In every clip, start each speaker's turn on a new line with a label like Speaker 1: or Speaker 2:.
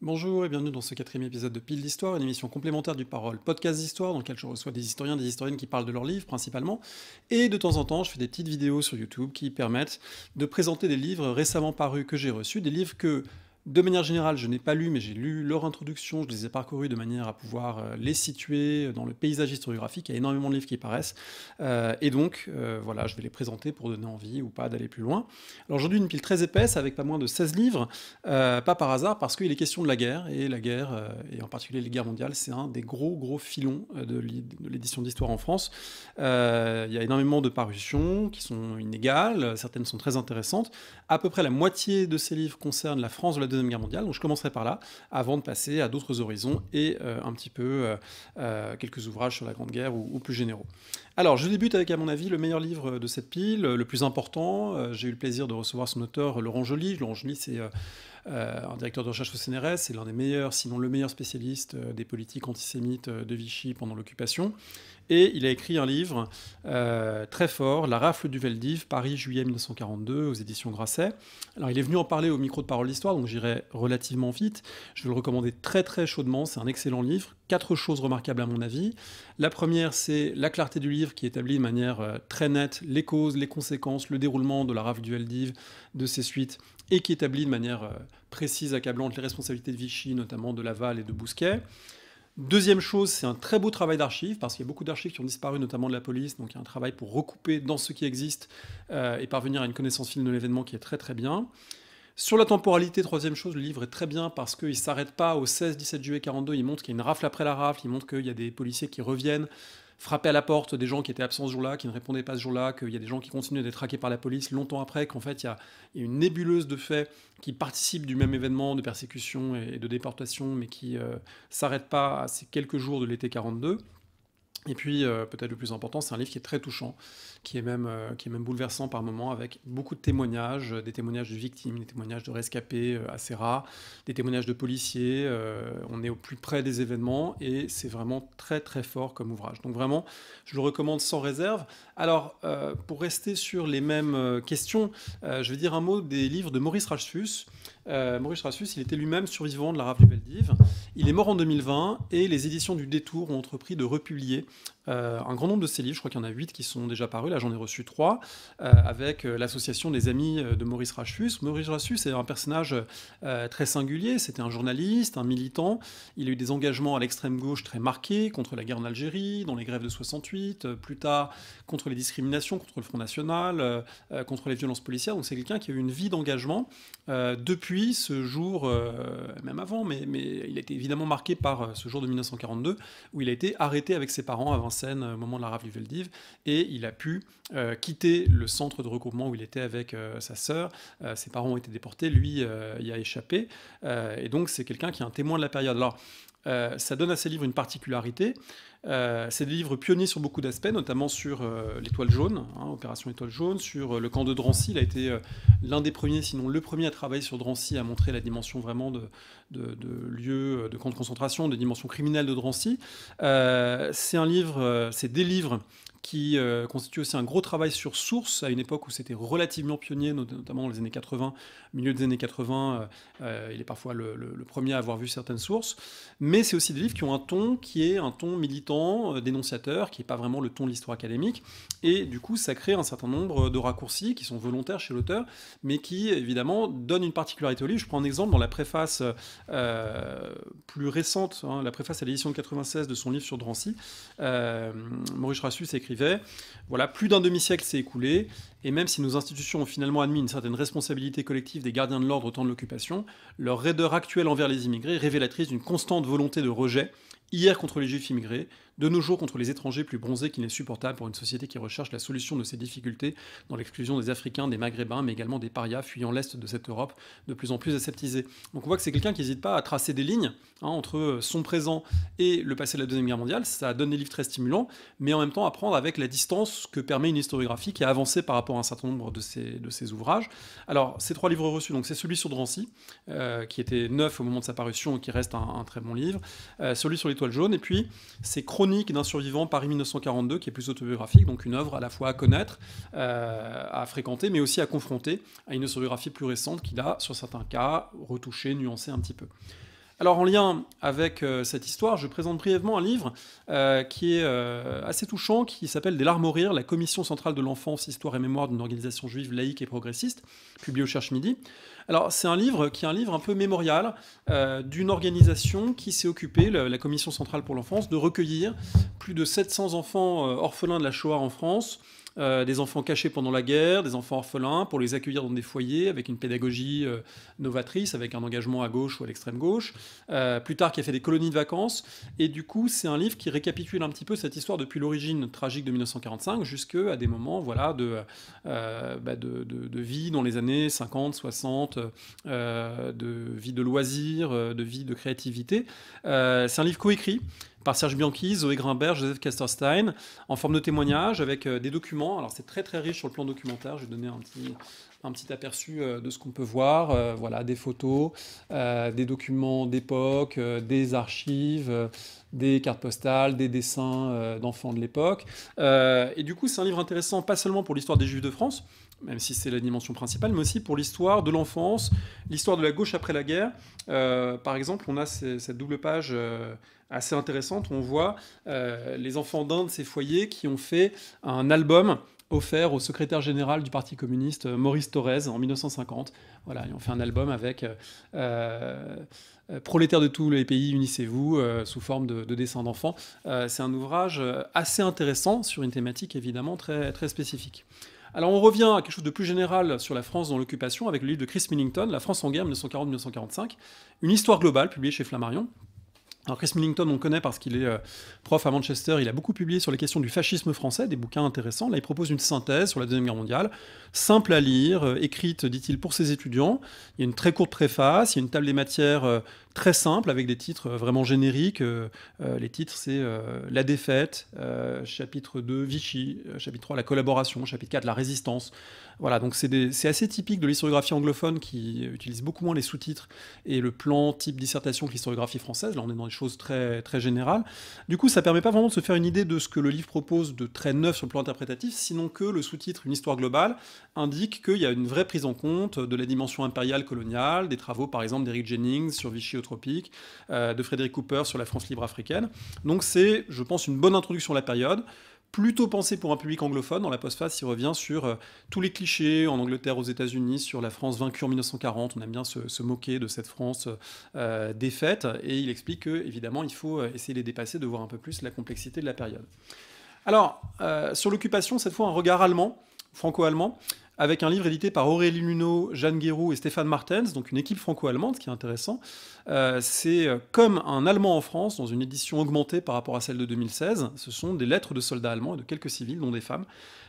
Speaker 1: Bonjour et bienvenue dans ce quatrième épisode de Pile d'Histoire, une émission complémentaire du Parole podcast d'histoire dans lequel je reçois des historiens, des historiennes qui parlent de leurs livres principalement. Et de temps en temps, je fais des petites vidéos sur YouTube qui permettent de présenter des livres récemment parus que j'ai reçus, des livres que, de manière générale, je n'ai pas lus, mais j'ai lu leur introduction, je les ai parcourus de manière à pouvoir les situer dans le paysage historiographique. Il y a énormément de livres qui paraissent. Voilà, je vais les présenter pour donner envie ou pas d'aller plus loin. Alors aujourd'hui, une pile très épaisse avec pas moins de 16 livres, pas par hasard, parce qu'il est question de la guerre, et la guerre, et en particulier les guerres mondiales, c'est un des gros filons de l'édition d'histoire en France. Il y a énormément de parutions qui sont inégales, certaines sont très intéressantes. À peu près la moitié de ces livres concernent la France de la Deuxième Guerre mondiale, donc je commencerai par là, avant de passer à d'autres horizons et un petit peu quelques ouvrages sur la Grande Guerre ou plus généraux. Alors, je débute avec, à mon avis, le meilleur livre de cette pile, le plus important. J'ai eu le plaisir de recevoir son auteur, Laurent Joly. Laurent Joly, c'est un directeur de recherche au CNRS, c'est l'un des meilleurs, sinon le meilleur spécialiste des politiques antisémites de Vichy pendant l'occupation. Et il a écrit un livre très fort, La rafle du Veldiv, Paris, juillet 1942, aux éditions Grasset. Alors il est venu en parler au micro de Parole d'Histoire, donc j'irai relativement vite. Je vais le recommander très chaudement, c'est un excellent livre. 4 choses remarquables à mon avis. La première, c'est la clarté du livre qui établit de manière très nette les causes, les conséquences, le déroulement de la rafle du Veldiv, de ses suites, et qui établit de manière précise, accablante, les responsabilités de Vichy, notamment de Laval et de Bousquet. Deuxième chose, c'est un très beau travail d'archives, parce qu'il y a beaucoup d'archives qui ont disparu, notamment de la police, donc il y a un travail pour recouper dans ce qui existe et parvenir à une connaissance fine de l'événement qui est très bien. Sur la temporalité, troisième chose, le livre est très bien parce qu'il ne s'arrête pas au 16-17 juillet 42, il montre qu'il y a une rafle après la rafle, il montre qu'il y a des policiers qui reviennent frapper à la porte des gens qui étaient absents ce jour-là, qui ne répondaient pas ce jour-là, qu'il y a des gens qui continuent d'être traqués par la police longtemps après, qu'en fait il y a une nébuleuse de faits qui participent du même événement de persécution et de déportation, mais qui ne s'arrête pas à ces quelques jours de l'été 42. Et puis, peut-être le plus important, c'est un livre qui est très touchant, qui est même bouleversant par moments, avec beaucoup de témoignages, des témoignages de victimes, des témoignages de rescapés assez rares, des témoignages de policiers. On est au plus près des événements et c'est vraiment très fort comme ouvrage. Donc vraiment, je le recommande sans réserve. Alors, pour rester sur les mêmes questions, je vais dire un mot des livres de Maurice Rachsus. Maurice Rachsus, il était lui-même survivant de la rafle du Veldiv. Il est mort en 2020 et les éditions du Détour ont entrepris de republier un grand nombre de ses livres. Je crois qu'il y en a 8 qui sont déjà parus. Là, j'en ai reçu 3 avec l'association des amis de Maurice Rachsus. Maurice Rachsus est un personnage très singulier. C'était un journaliste, un militant. Il a eu des engagements à l'extrême gauche très marqués contre la guerre en Algérie, dans les grèves de 68, plus tard contre les discriminations, contre le Front National, contre les violences policières. Donc c'est quelqu'un qui a eu une vie d'engagement depuis ce jour, même avant, mais il a été évidemment marqué par ce jour de 1942 où il a été arrêté avec ses parents à Vincennes au moment de la rafle du Veldiv et il a pu quitter le centre de regroupement où il était avec sa sœur. Ses parents ont été déportés, lui y a échappé et donc c'est quelqu'un qui est un témoin de la période. Alors ça donne à ces livres une particularité. C'est des livres pionniers sur beaucoup d'aspects, notamment sur l'Étoile jaune, Opération Étoile jaune, sur le camp de Drancy. Il a été l'un des premiers, sinon le premier à travailler sur Drancy, à montrer la dimension vraiment de lieu de camp de concentration, de dimension criminelle de Drancy. C'est des livres qui constitue aussi un gros travail sur source, à une époque où c'était relativement pionnier, notamment dans les années 80, milieu des années 80, il est parfois le premier à avoir vu certaines sources, mais c'est aussi des livres qui ont un ton qui est un ton militant, dénonciateur, qui n'est pas vraiment le ton de l'histoire académique, et du coup ça crée un certain nombre de raccourcis qui sont volontaires chez l'auteur, mais qui évidemment donnent une particularité au livre. Je prends un exemple dans la préface plus récente, la préface à l'édition de 96 de son livre sur Drancy, Maurice Rachsus écrivait « Voilà, plus d'un demi-siècle s'est écoulé, et même si nos institutions ont finalement admis une certaine responsabilité collective des gardiens de l'ordre au temps de l'occupation, leur raideur actuelle envers les immigrés est révélatrice d'une constante volonté de rejet, hier contre les juifs immigrés, de nos jours contre les étrangers plus bronzés qu'il n'est supportable pour une société qui recherche la solution de ces difficultés dans l'exclusion des Africains, des Maghrébins, mais également des parias fuyant l'Est de cette Europe de plus en plus aseptisée. » Donc on voit que c'est quelqu'un qui n'hésite pas à tracer des lignes entre son présent et le passé de la Deuxième Guerre mondiale. Ça donne des livres très stimulants, mais en même temps à prendre avec la distance que permet une historiographie qui a avancé par rapport à un certain nombre de ces ouvrages. Alors, ces 3 livres reçus, donc c'est celui sur Drancy, qui était neuf au moment de sa parution et qui reste un très bon livre, celui sur l'Étoile jaune, et puis c'est Chronique d'un survivant, Paris 1942, qui est plus autobiographique, donc une œuvre à la fois à connaître, à fréquenter, mais aussi à confronter à une historiographie plus récente qu'il a, sur certains cas, retouchée, nuancée un petit peu. Alors en lien avec cette histoire, je présente brièvement un livre qui est assez touchant, qui s'appelle Des larmes au rire, la Commission centrale de l'enfance, histoire et mémoire d'une organisation juive laïque et progressiste, publié au Cherche Midi. Alors c'est un livre qui est un livre un peu mémorial d'une organisation qui s'est occupée, la Commission centrale pour l'enfance, de recueillir plus de 700 enfants orphelins de la Shoah en France, des enfants cachés pendant la guerre, des enfants orphelins, pour les accueillir dans des foyers avec une pédagogie novatrice, avec un engagement à gauche ou à l'extrême gauche. Plus tard, qui a fait des colonies de vacances. Et du coup, c'est un livre qui récapitule un petit peu cette histoire depuis l'origine tragique de 1945 jusqu'à des moments voilà, de vie dans les années 50, 60, de vie de loisirs, de vie de créativité. C'est un livre coécrit par Serge Bianchi, Zoé Grimbert, Joseph Casterstein, en forme de témoignage avec des documents. Alors c'est très très riche sur le plan documentaire. Je vais donner un petit aperçu de ce qu'on peut voir. Voilà, des photos, des documents d'époque, des archives, des cartes postales, des dessins d'enfants de l'époque. Et du coup, c'est un livre intéressant, pas seulement pour l'histoire des Juifs de France, même si c'est la dimension principale, mais aussi pour l'histoire de l'enfance, l'histoire de la gauche après la guerre. Par exemple, on a cette double page assez intéressante où on voit les enfants d'un de ces foyers qui ont fait un album offert au secrétaire général du Parti communiste, Maurice Thorez, en 1950. Voilà, ils ont fait un album avec Prolétaires de tous les pays, unissez-vous, sous forme de dessins d'enfants. C'est un ouvrage assez intéressant sur une thématique évidemment très, très spécifique. Alors on revient à quelque chose de plus général sur la France dans l'occupation avec le livre de Chris Millington, La France en guerre 1940-1945, une histoire globale publiée chez Flammarion. Alors Chris Millington, on le connaît parce qu'il est prof à Manchester, il a beaucoup publié sur les questions du fascisme français, des bouquins intéressants. Là, il propose une synthèse sur la Deuxième Guerre mondiale, simple à lire, écrite, dit-il, pour ses étudiants. Il y a une très courte préface, il y a une table des matières très simple, avec des titres vraiment génériques. Les titres, c'est La défaite, chapitre 2, Vichy, chapitre 3, La collaboration, chapitre 4, La résistance. Voilà, donc c'est assez typique de l'historiographie anglophone qui utilise beaucoup moins les sous-titres et le plan type dissertation que l'historiographie française. Là, on est dans des choses très, très générales. Du coup, ça permet pas vraiment de se faire une idée de ce que le livre propose de très neuf sur le plan interprétatif, sinon que le sous-titre Une histoire globale indique qu'il y a une vraie prise en compte de la dimension impériale coloniale, des travaux par exemple d'Eric Jennings sur Vichy au tropique, de Frédéric Cooper sur la France libre africaine. Donc c'est, je pense, une bonne introduction à la période, plutôt pensé pour un public anglophone. Dans la postface, il revient sur tous les clichés en Angleterre, aux États-Unis, sur la France vaincue en 1940. On aime bien se moquer de cette France défaite, et il explique que, évidemment, il faut essayer de les dépasser, de voir un peu plus la complexité de la période. Alors, sur l'occupation, cette fois un regard allemand, franco-allemand, avec un livre édité par Aurélie Luneau, Jeanne Guéroux et Stéphane Martens, donc une équipe franco-allemande, ce qui est intéressant. C'est Comme un Allemand en France, dans une édition augmentée par rapport à celle de 2016. Ce sont des lettres de soldats allemands et de quelques civils, dont des femmes,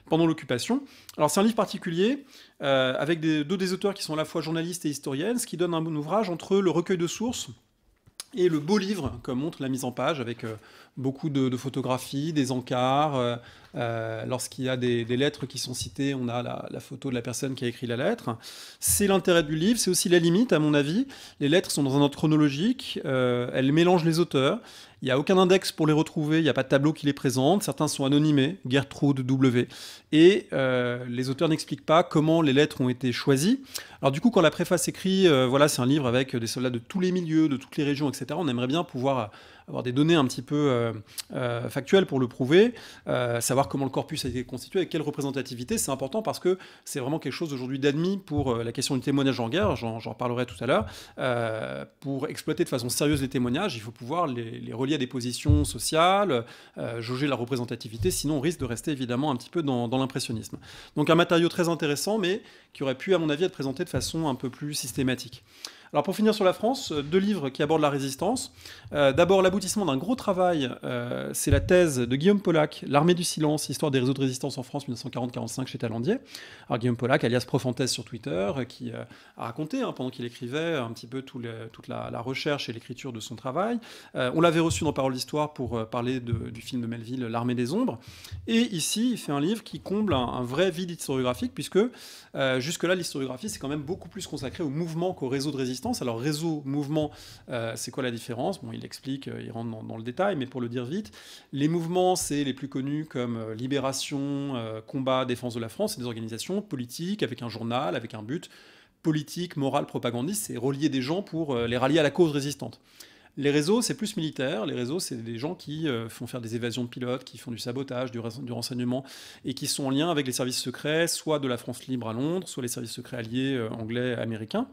Speaker 1: pendant l'occupation. Alors c'est un livre particulier, avec deux des auteurs qui sont à la fois journalistes et historiennes, ce qui donne un bon ouvrage entre le recueil de sources et le beau livre, comme montre la mise en page, avec beaucoup de photographies, des encarts. Lorsqu'il y a des lettres qui sont citées, on a la photo de la personne qui a écrit la lettre. C'est l'intérêt du livre, c'est aussi la limite, à mon avis. Les lettres sont dans un ordre chronologique, elles mélangent les auteurs. Il n'y a aucun index pour les retrouver, il n'y a pas de tableau qui les présente. Certains sont anonymés, Gertrude W. Et les auteurs n'expliquent pas comment les lettres ont été choisies. Alors du coup, quand la préface écrit, voilà, c'est un livre avec des soldats de tous les milieux, de toutes les régions, etc., on aimerait bien pouvoir avoir des données un petit peu factuelles pour le prouver, savoir comment le corpus a été constitué, avec quelle représentativité. C'est important parce que c'est vraiment quelque chose aujourd'hui d'admis pour la question du témoignage en guerre, j'en reparlerai tout à l'heure. Pour exploiter de façon sérieuse les témoignages, il faut pouvoir les relier à des positions sociales, jauger la représentativité, sinon on risque de rester évidemment un petit peu dans l'impressionnisme. Donc un matériau très intéressant, mais qui aurait pu, à mon avis, être présenté de façon un peu plus systématique. Alors pour finir sur la France, deux livres qui abordent la résistance. D'abord l'aboutissement d'un gros travail, c'est la thèse de Guillaume Pollack, L'armée du silence, histoire des réseaux de résistance en France 1940-45 chez Talandier. Alors Guillaume Pollack, alias Profanthèse sur Twitter, qui a raconté, pendant qu'il écrivait, un petit peu toute la recherche et l'écriture de son travail. On l'avait reçu dans Parole d'Histoire pour parler du film de Melville, L'armée des ombres. Et ici, il fait un livre qui comble un vrai vide historiographique, puisque jusque-là, l'historiographie, c'est quand même beaucoup plus consacré au mouvement qu'au réseau de résistance. Alors réseau, mouvement, c'est quoi la différence? Bon, il explique, il rentre dans le détail, mais pour le dire vite, les mouvements, c'est les plus connus comme Libération, Combat, Défense de la France, c'est des organisations politiques avec un journal, avec un but politique, morale, propagandiste, c'est relier des gens pour les rallier à la cause résistante. Les réseaux, c'est plus militaire. Les réseaux, c'est des gens qui font faire des évasions de pilotes, qui font du sabotage, du renseignement, et qui sont en lien avec les services secrets, soit de la France libre à Londres, soit les services secrets alliés anglais, américains.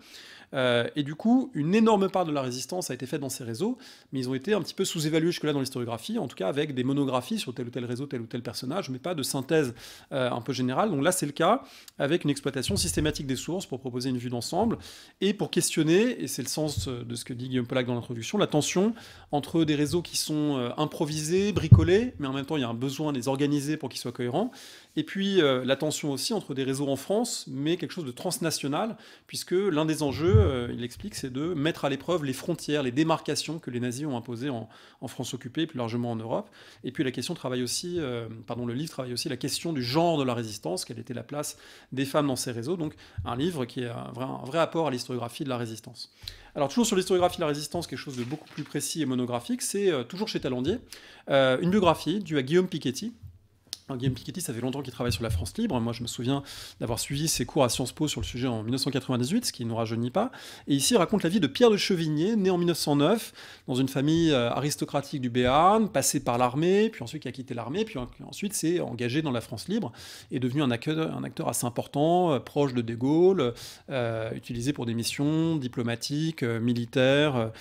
Speaker 1: Et du coup, une énorme part de la résistance a été faite dans ces réseaux, mais ils ont été un petit peu sous-évalués jusque-là dans l'historiographie, en tout cas avec des monographies sur tel ou tel réseau, tel ou tel personnage, mais pas de synthèse un peu générale. Donc là, c'est le cas, avec une exploitation systématique des sources pour proposer une vue d'ensemble, et pour questionner, et c'est le sens de ce que dit Guillaume Pollack dans l'introduction, la tension entre des réseaux qui sont improvisés, bricolés, mais en même temps, il y a un besoin de les organiser pour qu'ils soient cohérents, et puis la tension aussi entre des réseaux en France, mais quelque chose de transnational, puisque l'un des enjeux, il explique, c'est de mettre à l'épreuve les frontières, les démarcations que les nazis ont imposées en France occupée, et plus largement en Europe. Et puis la question travaille aussi, le livre travaille aussi la question du genre de la résistance, quelle était la place des femmes dans ces réseaux. Donc un livre qui est un vrai apport à l'historiographie de la résistance. Alors toujours sur l'historiographie de la résistance, quelque chose de beaucoup plus précis et monographique, c'est toujours chez Talandier, une biographie due à Guillaume Piketty. Alors, Guillaume Piketty, ça fait longtemps qu'il travaille sur la France libre. Moi, je me souviens d'avoir suivi ses cours à Sciences Po sur le sujet en 1998, ce qui ne nous rajeunit pas. Et ici, il raconte la vie de Pierre de Chevigné, né en 1909, dans une famille aristocratique du Béarn, passé par l'armée, puis ensuite qui a quitté l'armée, puis ensuite s'est engagé dans la France libre, et devenu un acteur assez important, proche de De Gaulle, utilisé pour des missions diplomatiques, militaires,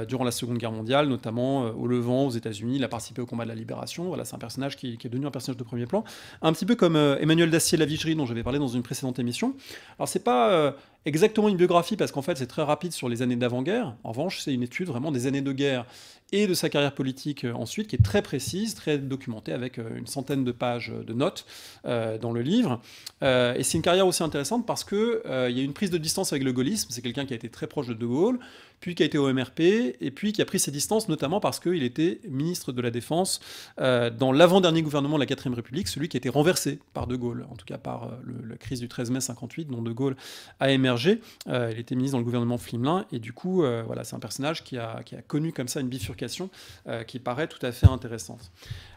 Speaker 1: durant la Seconde Guerre mondiale, notamment au Levant, aux États-Unis. Il a participé au combat de la Libération. Voilà, c'est un personnage qui est devenu un personnage de premier plan, un petit peu comme Emmanuel Dacier-Lavigerie dont j'avais parlé dans une précédente émission. Alors c'est pas exactement une biographie parce qu'en fait c'est très rapide sur les années d'avant-guerre. En revanche, c'est une étude vraiment des années de guerre et de sa carrière politique ensuite, qui est très précise, très documentée, avec une centaine de pages de notes dans le livre. Et c'est une carrière aussi intéressante parce qu'il y a une prise de distance avec le gaullisme. C'est quelqu'un qui a été très proche de De Gaulle, puis qui a été au MRP, et puis qui a pris ses distances, notamment parce qu'il était ministre de la Défense dans l'avant-dernier gouvernement de la 4ème République, celui qui a été renversé par De Gaulle, en tout cas par la crise du 13 mai 58, dont De Gaulle a émergé. Il était ministre dans le gouvernement Flimelin, et du coup, voilà, c'est un personnage qui a connu comme ça une bifurcation qui paraît tout à fait intéressante.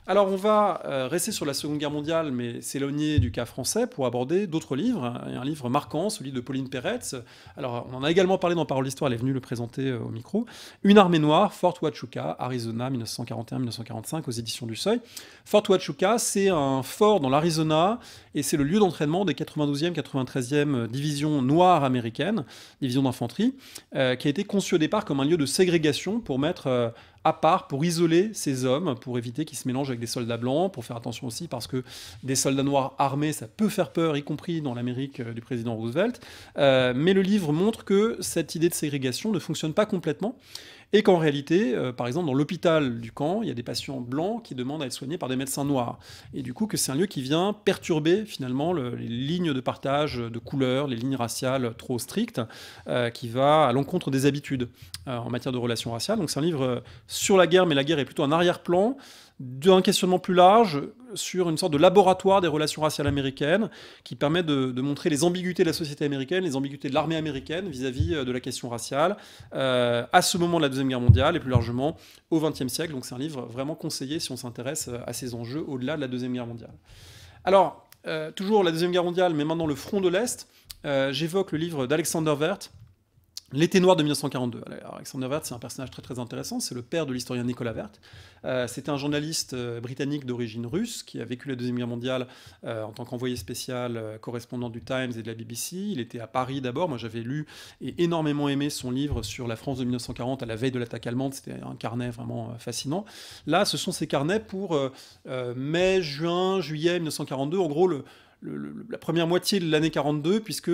Speaker 1: Alors on va rester sur la Seconde Guerre mondiale, mais s'éloigner du cas français pour aborder d'autres livres. Un livre marquant, celui de Pauline Peretz. Alors on en a également parlé dans Parole d'Histoire, elle est venue le présenter au micro. Une armée noire, Fort Huachuca, Arizona, 1941-1945, aux éditions du Seuil. Fort Huachuca, c'est un fort dans l'Arizona, et c'est le lieu d'entraînement des 92e, 93e divisions noires américaines, division d'infanterie, qui a été conçu au départ comme un lieu de ségrégation pour mettre à part, pour isoler ces hommes, pour éviter qu'ils se mélangent avec des soldats blancs, pour faire attention aussi parce que des soldats noirs armés, ça peut faire peur, y compris dans l'Amérique du président Roosevelt. Mais le livre montre que cette idée de ségrégation ne fonctionne pas complètement, et qu'en réalité, par exemple, dans l'hôpital du camp, il y a des patients blancs qui demandent à être soignés par des médecins noirs. Et du coup, que c'est un lieu qui vient perturber finalement les lignes de partage de couleurs, les lignes raciales trop strictes, qui va à l'encontre des habitudes en matière de relations raciales. Donc c'est un livre sur la guerre, mais la guerre est plutôt un arrière-plan d'un questionnement plus large sur une sorte de laboratoire des relations raciales américaines qui permet de montrer les ambiguïtés de la société américaine, les ambiguïtés de l'armée américaine vis-à-vis de la question raciale à ce moment de la Deuxième Guerre mondiale et plus largement au XXe siècle. Donc c'est un livre vraiment conseillé si on s'intéresse à ces enjeux au-delà de la Deuxième Guerre mondiale. Alors, toujours la Deuxième Guerre mondiale, mais maintenant le front de l'Est, j'évoque le livre d'Alexander Werth, L'été noir de 1942. Alors, Alexander Werth, c'est un personnage très très intéressant, c'est le père de l'historien Nicolas Werth. C'était un journaliste britannique d'origine russe qui a vécu la Deuxième Guerre mondiale en tant qu'envoyé spécial, correspondant du Times et de la BBC. Il était à Paris d'abord. Moi, j'avais lu et énormément aimé son livre sur la France de 1940 à la veille de l'attaque allemande. C'était un carnet vraiment fascinant. Là, ce sont ces carnets pour mai, juin, juillet 1942. En gros, la première moitié de l'année 42, puisque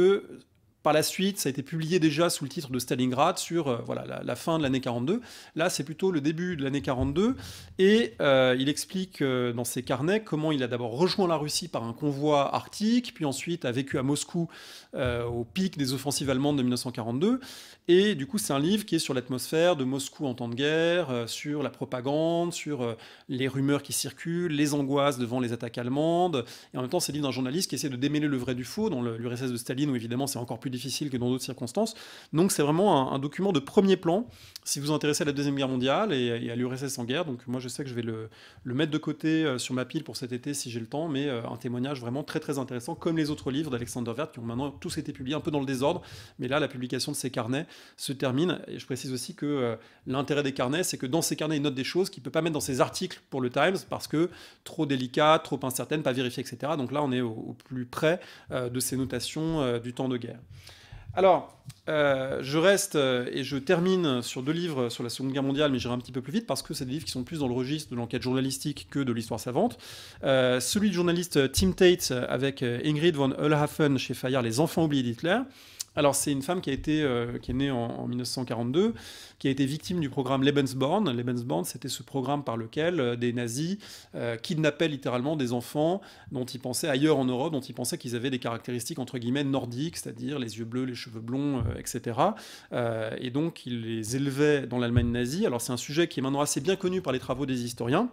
Speaker 1: par la suite, ça a été publié déjà sous le titre de Stalingrad sur la fin de l'année 42. Là, c'est plutôt le début de l'année 42. Et il explique dans ses carnets comment il a d'abord rejoint la Russie par un convoi arctique, puis ensuite a vécu à Moscou au pic des offensives allemandes de 1942. Et du coup, c'est un livre qui est sur l'atmosphère de Moscou en temps de guerre, sur la propagande, sur les rumeurs qui circulent, les angoisses devant les attaques allemandes. Et en même temps, c'est le livre d'un journaliste qui essaie de démêler le vrai du faux, dans l'URSS de Staline, où évidemment c'est encore plus difficile que dans d'autres circonstances. Donc c'est vraiment un document de premier plan si vous vous intéressez à la Deuxième Guerre mondiale et à l'URSS en guerre. Donc moi je sais que je vais le mettre de côté sur ma pile pour cet été si j'ai le temps, mais un témoignage vraiment très très intéressant, comme les autres livres d'Alexander Werth qui ont maintenant tous été publiés un peu dans le désordre, mais là la publication de ces carnets se termine. Et je précise aussi que l'intérêt des carnets, c'est que dans ces carnets il note des choses qu'il ne peut pas mettre dans ses articles pour le Times parce que trop délicates, trop incertaines, pas vérifiées, etc. Donc là on est au plus près de ces notations du temps de guerre. Alors, je reste et je termine sur 2 livres sur la Seconde Guerre mondiale, mais j'irai un petit peu plus vite parce que c'est des livres qui sont plus dans le registre de l'enquête journalistique que de l'histoire savante. Celui du journaliste Tim Tate avec Ingrid von Oelhafen chez Fayard, Les enfants oubliés d'Hitler. Alors c'est une femme qui est née en 1942, qui a été victime du programme Lebensborn. Lebensborn, c'était ce programme par lequel des nazis kidnappaient littéralement des enfants dont ils pensaient, ailleurs en Europe, dont ils pensaient qu'ils avaient des caractéristiques entre guillemets nordiques, c'est-à-dire les yeux bleus, les cheveux blonds, etc. Et donc ils les élevaient dans l'Allemagne nazie. Alors c'est un sujet qui est maintenant assez bien connu par les travaux des historiens.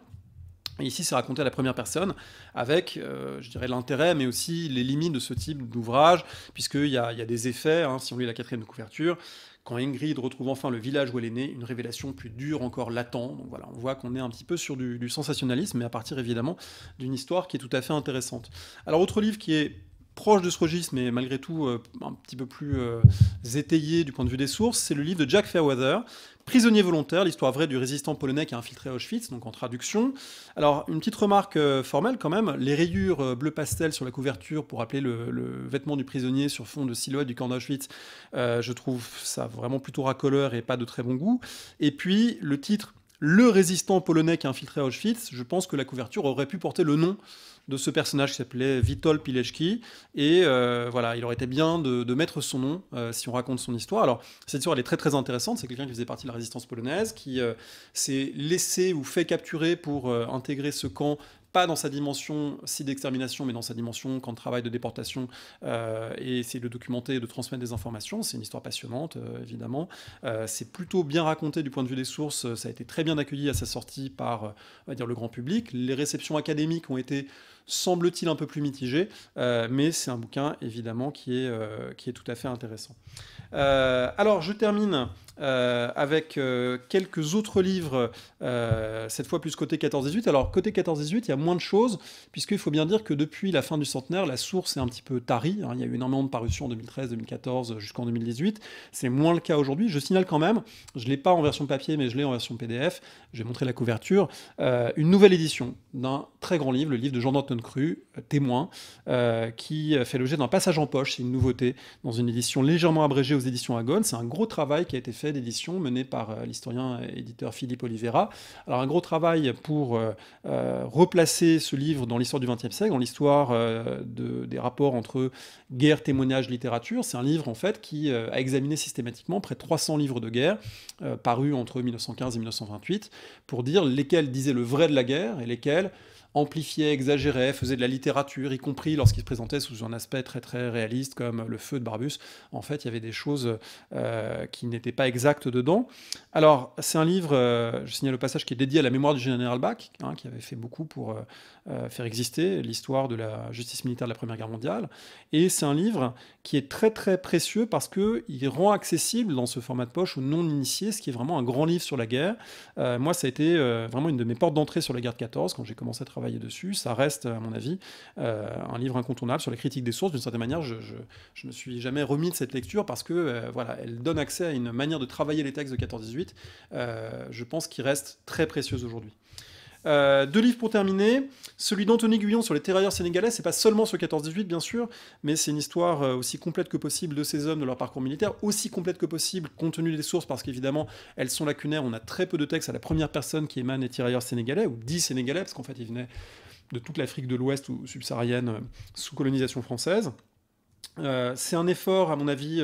Speaker 1: Et ici, c'est raconté à la première personne, avec, je dirais, l'intérêt, mais aussi les limites de ce type d'ouvrage, puisqu'il y a des effets, hein, si on lit la 4e de couverture, quand Ingrid retrouve enfin le village où elle est née, une révélation plus dure encore l'attend. Donc voilà, on voit qu'on est un petit peu sur du sensationnalisme, mais à partir évidemment d'une histoire qui est tout à fait intéressante. Alors, autre livre qui est proche de ce registre, mais malgré tout un petit peu plus étayé du point de vue des sources, c'est le livre de Jack Fairweather, Prisonnier volontaire, l'histoire vraie du résistant polonais qui a infiltré Auschwitz, donc en traduction. Alors, une petite remarque formelle quand même, les rayures bleu pastel sur la couverture pour rappeler le vêtement du prisonnier sur fond de silhouette du camp d'Auschwitz, je trouve ça vraiment plutôt racoleur et pas de très bon goût. Et puis, le titre « Le résistant polonais qui a infiltré Auschwitz », je pense que la couverture aurait pu porter le nom de ce personnage qui s'appelait Witold Pilecki, et voilà, il aurait été bien de mettre son nom si on raconte son histoire. Alors, cette histoire, elle est très très intéressante, c'est quelqu'un qui faisait partie de la résistance polonaise, qui s'est laissé ou fait capturer pour intégrer ce camp, pas dans sa dimension site d'extermination, mais dans sa dimension camp de travail, de déportation, et essayer de documenter et de transmettre des informations. C'est une histoire passionnante, évidemment. C'est plutôt bien raconté du point de vue des sources, ça a été très bien accueilli à sa sortie par, on va dire, le grand public. Les réceptions académiques ont été, semble-t-il, un peu plus mitigées, mais c'est un bouquin, évidemment, qui est tout à fait intéressant. Alors, je termine avec quelques autres livres, cette fois plus côté 14-18. Alors, côté 14-18, il y a moins de choses, puisqu'il faut bien dire que depuis la fin du centenaire, la source est un petit peu tarie. Hein, il y a eu énormément de parutions en 2013, 2014, jusqu'en 2018. C'est moins le cas aujourd'hui. Je signale quand même, je ne l'ai pas en version papier, mais je l'ai en version PDF. Je vais montrer la couverture. Une nouvelle édition d'un très grand livre, le livre de Jean-Antoine Cru, Témoin, qui fait l'objet d'un passage en poche. C'est une nouveauté, dans une édition légèrement abrégée aux éditions Agone. C'est un gros travail qui a été fait d'édition mené par l'historien et éditeur Philippe Oliveira. Alors un gros travail pour replacer ce livre dans l'histoire du XXe siècle, dans l'histoire des rapports entre guerre, témoignage, littérature. C'est un livre en fait qui a examiné systématiquement près de 300 livres de guerre parus entre 1915 et 1928 pour dire lesquels disaient le vrai de la guerre et lesquels amplifiait, exagérait, faisait de la littérature, y compris lorsqu'il se présentait sous un aspect très très réaliste comme le feu de Barbus. En fait, il y avait des choses qui n'étaient pas exactes dedans. Alors, c'est un livre, je signale au passage, qui est dédié à la mémoire du général Bach, hein, qui avait fait beaucoup pour faire exister l'histoire de la justice militaire de la Première Guerre mondiale. Et c'est un livre qui est très très précieux parce qu'il rend accessible dans ce format de poche aux non-initiés, ce qui est vraiment un grand livre sur la guerre. Moi, ça a été vraiment une de mes portes d'entrée sur la guerre de 14, quand j'ai commencé à travailler dessus. Ça reste, à mon avis, un livre incontournable sur la critique des sources. D'une certaine manière, je me suis jamais remis de cette lecture parce que voilà, elle donne accès à une manière de travailler les textes de 14-18, je pense, qui reste très précieuse aujourd'hui. 2 livres pour terminer. Celui d'Anthony Guyon sur les tirailleurs sénégalais, c'est pas seulement sur 14-18 bien sûr, mais c'est une histoire aussi complète que possible de ces hommes, de leur parcours militaire, aussi complète que possible compte tenu des sources, parce qu'évidemment elles sont lacunaires. On a très peu de textes à la première personne qui émanent des tirailleurs sénégalais, ou dits sénégalais, parce qu'en fait ils venaient de toute l'Afrique de l'Ouest ou subsaharienne sous colonisation française. C'est un effort, à mon avis,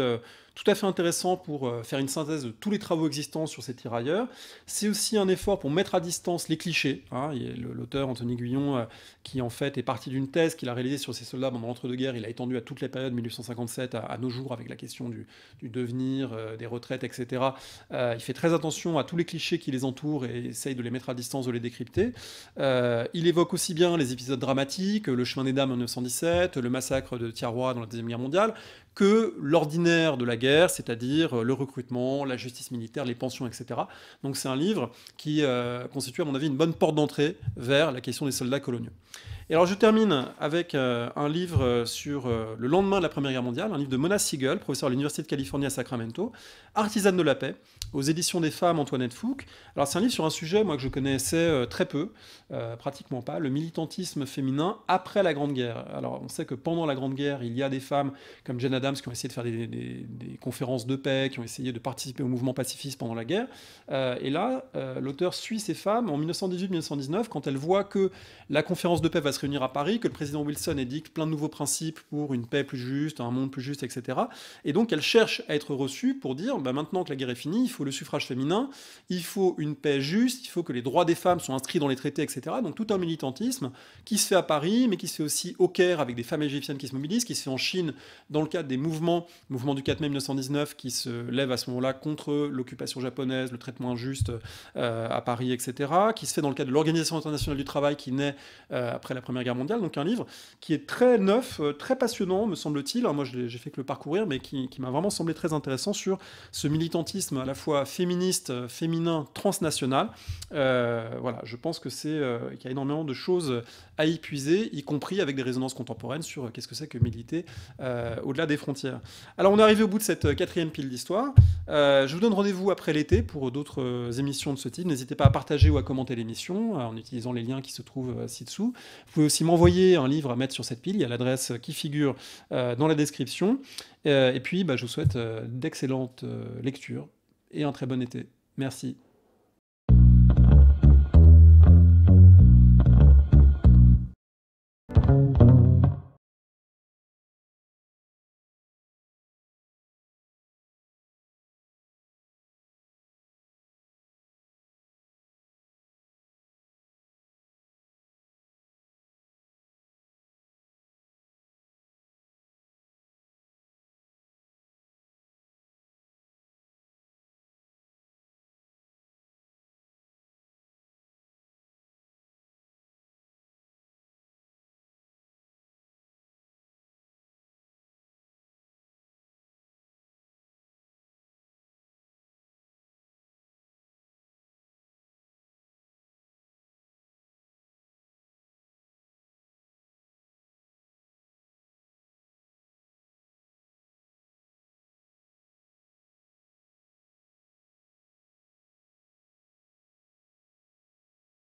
Speaker 1: tout à fait intéressant pour faire une synthèse de tous les travaux existants sur ces tirailleurs. C'est aussi un effort pour mettre à distance les clichés. Hein. L'auteur Anthony Guyon, qui en fait est parti d'une thèse qu'il a réalisée sur ces soldats pendant l'entre-deux-guerres, il a étendu à toute la période 1857 à nos jours avec la question du devenir, des retraites, etc. Il fait très attention à tous les clichés qui les entourent et essaye de les mettre à distance, de les décrypter. Il évoque aussi bien les épisodes dramatiques, le chemin des dames en 1917, le massacre de Thiaroye dans la Deuxième Guerre mondiale, que l'ordinaire de la guerre, c'est-à-dire le recrutement, la justice militaire, les pensions, etc. Donc c'est un livre qui constitue, à mon avis, une bonne porte d'entrée vers la question des soldats coloniaux. Et alors je termine avec un livre sur le lendemain de la Première Guerre mondiale, un livre de Mona Siegel, professeure à l'Université de Californie à Sacramento, artisane de la paix, aux éditions des femmes Antoinette Fouque. Alors c'est un livre sur un sujet moi, que je connaissais très peu, pratiquement pas, le militantisme féminin après la Grande Guerre. Alors on sait que pendant la Grande Guerre, il y a des femmes comme Jane Addams qui ont essayé de faire des conférences de paix, qui ont essayé de participer au mouvement pacifiste pendant la guerre. Et là, l'auteur suit ces femmes en 1918-1919 quand elle voit que la conférence de paix va se réunir à Paris, que le président Wilson édicte plein de nouveaux principes pour une paix plus juste, un monde plus juste, etc. Et donc elle cherche à être reçue pour dire, bah, maintenant que la guerre est finie, il faut le suffrage féminin, il faut une paix juste, il faut que les droits des femmes soient inscrits dans les traités, etc. Donc tout un militantisme qui se fait à Paris, mais qui se fait aussi au Caire avec des femmes égyptiennes qui se mobilisent, qui se fait en Chine dans le cadre des mouvements du 4 mai 1919 qui se lèvent à ce moment-là contre l'occupation japonaise, le traitement injuste à Paris, etc. Qui se fait dans le cadre de l'Organisation internationale du travail qui naît après la Première Guerre mondiale. Donc un livre qui est très neuf, très passionnant, me semble-t-il. Moi, j'ai fait que le parcourir, mais qui m'a vraiment semblé très intéressant sur ce militantisme à la fois féministe, féminin, transnational. Voilà, je pense que qu'il y a énormément de choses à y puiser, y compris avec des résonances contemporaines sur qu'est-ce que c'est que militer au-delà des frontières. Alors, on est arrivé au bout de cette 4e pile d'histoire. Je vous donne rendez-vous après l'été pour d'autres émissions de ce type. N'hésitez pas à partager ou à commenter l'émission en utilisant les liens qui se trouvent ci-dessous. Vous pouvez aussi m'envoyer un livre à mettre sur cette pile. Il y a l'adresse qui figure dans la description. Et puis, je vous souhaite d'excellentes lectures et un très bon été. Merci.